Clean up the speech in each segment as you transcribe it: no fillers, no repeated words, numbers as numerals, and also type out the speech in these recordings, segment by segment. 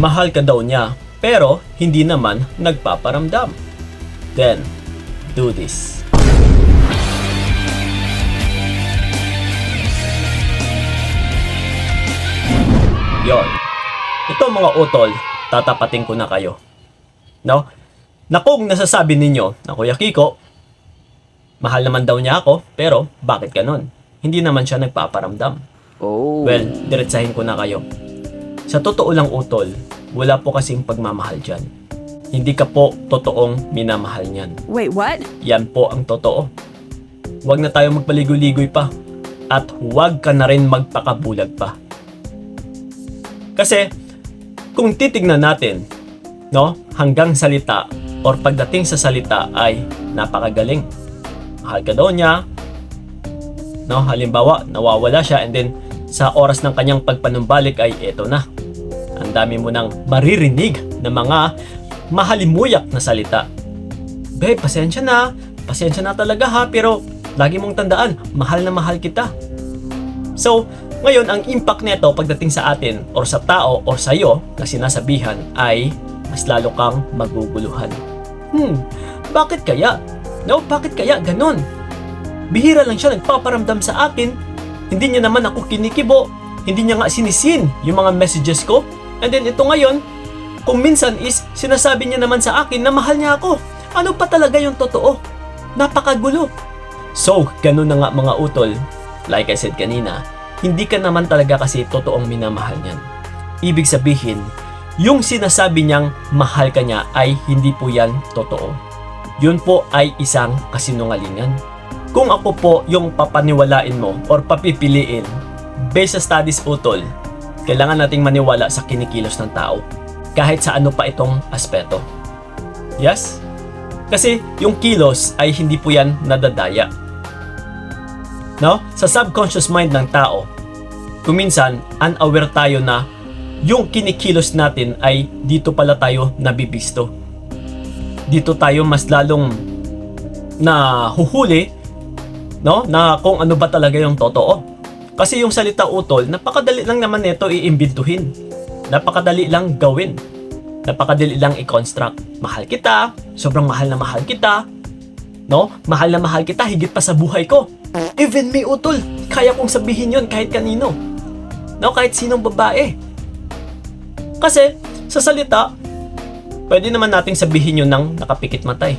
mahal ka daw niya, pero hindi naman nagpaparamdam. Then, do this. Yon. Ito mga utol, tatapatin ko na kayo. No? Na kung nasasabi ninyo na Kuya Kiko, mahal naman daw niya ako, pero bakit ganon? Hindi naman siya nagpaparamdam. Oh. Well, diretsahin ko na kayo. Sa totoo lang utol, wala po kasing pagmamahal dyan. Hindi ka po totoong minamahal niyan. Wait, what? Yan po ang totoo. Huwag na tayo magpaligoy-ligoy pa. At huwag ka na rin magpakabulag pa. Kasi, kung titignan natin, no, hanggang salita or pagdating sa salita ay napakagaling. Mahal ka daw niya. No, halimbawa, nawawala siya and then sa oras ng kanyang pagpanumbalik ay eto na. Ang dami mo nang maririnig na mga mahalimuyak na salita. Babe, pasensya na. Pasensya na talaga ha, pero lagi mong tandaan, mahal na mahal kita. So, ngayon, ang impact nito pagdating sa atin or sa tao or sa iyo na sinasabihan ay mas lalo kang maguguluhan. Bakit kaya? No, bakit kaya ganon? Bihira lang siya nagpaparamdam sa akin. Hindi niya naman ako kinikibo. Hindi niya nga sinisin yung mga messages ko. And then ito ngayon, kung minsan is sinasabi niya naman sa akin na mahal niya ako. Ano pa talaga yung totoo? Napakagulo. So, ganun na nga mga utol. Like I said kanina, hindi ka naman talaga kasi totoong minamahal niyan. Ibig sabihin, yung sinasabi niyang mahal ka niya ay hindi po yan totoo. Yun po ay isang kasinungalingan. Kung ako po yung papaniwalain mo or papipiliin, based sa studies utol, kailangan nating maniwala sa kinikilos ng tao. Kahit sa ano pa itong aspeto. Yes? Kasi yung kilos ay hindi po yan nadadaya. No? Sa subconscious mind ng tao, kung minsan, unaware tayo na yung kinikilos natin ay dito pala tayo nabibisto. Dito tayo mas lalong nahuhuli, no? Na kung ano ba talaga yung totoo. Kasi yung salita utol, napakadali lang naman nito iimbintuhin. Napakadali lang gawin. Napakadali lang i-construct. Mahal kita, sobrang mahal na mahal kita. No? Mahal na mahal kita higit pa sa buhay ko. Even me utol, kaya kong sabihin yun kahit kanino. No? Kahit sinong babae. Kasi sa salita, pwede naman nating sabihin yun ng nakapikit matay.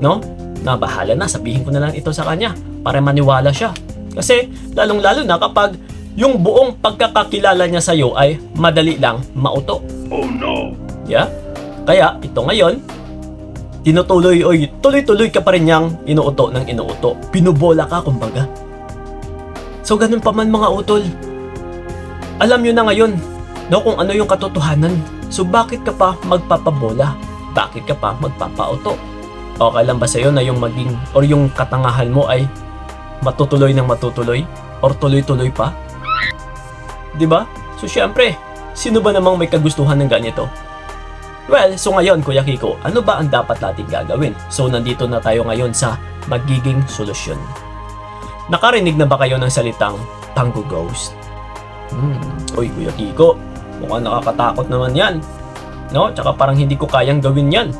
No? Na bahala na, sabihin ko na lang ito sa kanya para maniwala siya. Kasi lalong-lalo na kapag yung buong pagkakakilala niya sa'yo ay madali lang mauto. Oh no! Yeah? Kaya ito ngayon, tuloy-tuloy ka pa rin niyang inuuto ng inuuto. Pinubola ka kumbaga. So ganun pa man mga utol. Alam nyo na ngayon, no, kung ano yung katotohanan. So bakit ka pa magpapabola? Bakit ka pa magpapauto? Okay lang ba sa'yo na yung maging or yung katangahan mo ay matutuloy ng matutuloy? Or tuloy-tuloy pa? Diba? So syempre, sino ba namang may kagustuhan ng ganito? Well, so ngayon Kuya Kiko, ano ba ang dapat natin gagawin? So nandito na tayo ngayon sa magiging solusyon. Nakarinig na ba kayo ng salitang Tango Ghost? Uy Kuya Kiko, mukhang nakakatakot naman yan. No? Tsaka parang hindi ko kayang gawin yan.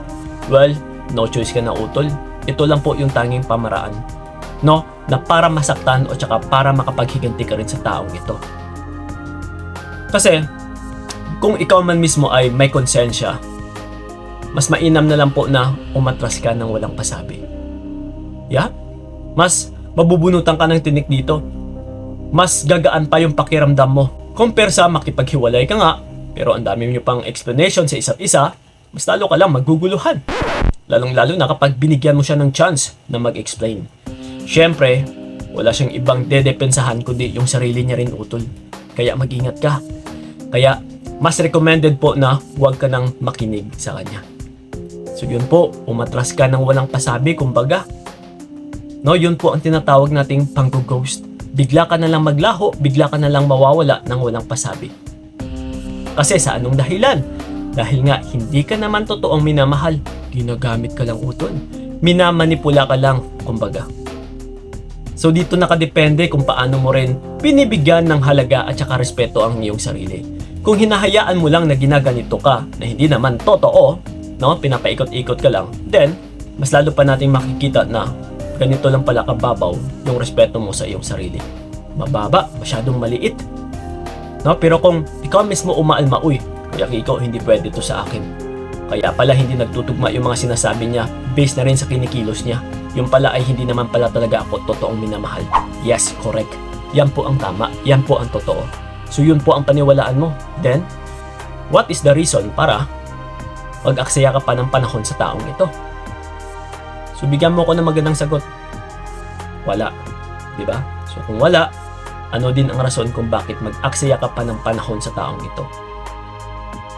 Well, no choice ka na utol. Ito lang po yung tanging pamaraan. No? Na para masaktan o tsaka para makapaghiganti ka rin sa taong ito. Kasi, kung ikaw man mismo ay may konsensya, mas mainam na lang po na umatras ka ng walang pasabi. Yeah? Mas mabubunutan ka ng tinik dito. Mas gagaan pa yung pakiramdam mo. Compare sa makipaghiwalay ka nga, pero ang dami nyo pang explanation sa isa't isa, mas lalo ka lang maguguluhan. Lalong-lalo na kapag binigyan mo siya ng chance na mag-explain. Siyempre, wala siyang ibang dedepensahan kundi yung sarili niya rin utol. Kaya mag-ingat ka. Kaya, mas recommended po na huwag ka nang makinig sa kanya. So yun po, umatras ka ng walang pasabi, kumbaga. No, yun po ang tinatawag nating pang-ghost. Bigla ka na lang maglaho, bigla ka na lang mawawala ng walang pasabi. Kasi sa anong dahilan? Dahil nga, hindi ka naman totoong minamahal. Ginagamit ka lang utol. Minamanipula ka lang, kumbaga. So dito nakadepende kung paano mo rin binibigyan ng halaga at saka respeto ang iyong sarili. kung hinahayaan mo lang na ginaganito ka, na hindi naman totoo, no? Pinapaikot-ikot ka lang, then, mas lalo pa natin makikita na ganito lang pala kababaw yung respeto mo sa iyong sarili. Mababa, masyadong maliit. No? Pero kung ikaw mismo umaalma, uy, Kuya Kiko, hindi pwede to sa akin. Kaya pala hindi nagtutugma yung mga sinasabi niya based na rin sa kinikilos niya. Yung pala ay hindi naman pala talaga ako totoong minamahal. Yes, correct. Yan po ang tama. Yan po ang totoo. So yun po ang paniwalaan mo. Then, what is the reason para mag-aksaya ka pa ng panahon sa taong ito? So bigyan mo ko ng magandang sagot. Wala. Diba? So kung wala, ano din ang rason kung bakit mag-aksaya ka pa ng panahon sa taong ito?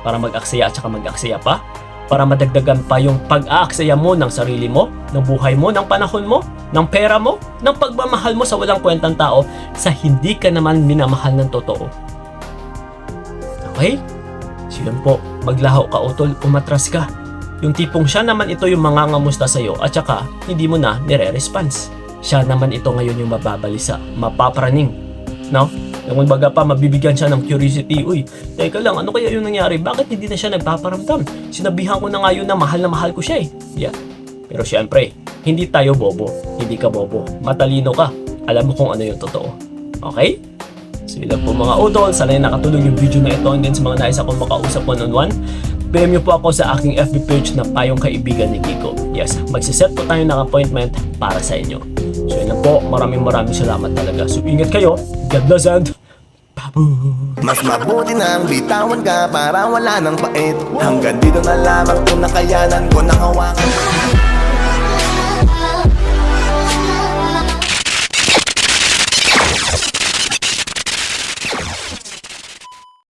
Para mag-aksaya at saka mag-aksaya pa? Para madagdagan pa yung pag-aaksaya mo ng sarili mo, ng buhay mo, ng panahon mo, ng pera mo, ng pagmamahal mo sa walang kwentang tao sa hindi ka naman minamahal ng totoo. Okay? So yun po, maglaho ka utol, umatras ka. Yung tipong siya naman ito yung mangangamusta sa'yo at saka hindi mo na nire-response. Siya naman ito ngayon yung mababalisa, mapapraning. No? Yung baga pa, mabibigyan siya ng curiosity. Uy, teka lang, ano kaya yung nangyari? Bakit hindi na siya nagpaparamdam? Sinabihan ko na nga yun na mahal ko siya eh. Yeah. Pero syempre, hindi tayo bobo. Hindi ka bobo. Matalino ka. Alam mo kung ano yung totoo. Okay? So yun lang po mga udol. Sana yung nakatulong yung video na ito. And then sa mga nais akong makausap one-on-one, PM nyo po ako sa aking FB page na Payong Kaibigan ni Kiko. Yes, magsiset po tayo ng appointment para sa inyo. So yun lang po, maraming salamat talaga. So ingat kayo, God bless and babu! Mas mabuti nang bitawan ka para wala nang pait. Hanggang dito na lamang kung nakayanan ko nakawakan.